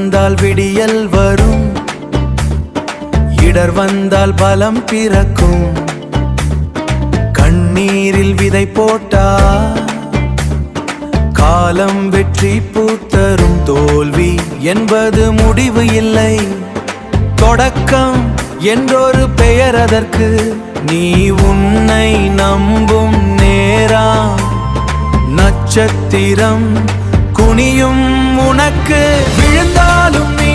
வந்தால் விடியல் வரும், இடர் வந்தால் பலம் பிறக்கும். கண்ணீரில் விதை போட்டா காலம் வெற்றி பூத்தரும். தோல்வி என்பது முடிவு இல்லை, தொடக்கம் என்றொரு பெயர் அதற்கு. நீ உன்னை நம்பும் நேரம் நட்சத்திரம் குனியும் உனக்கு. விழுந்தாலும் நீ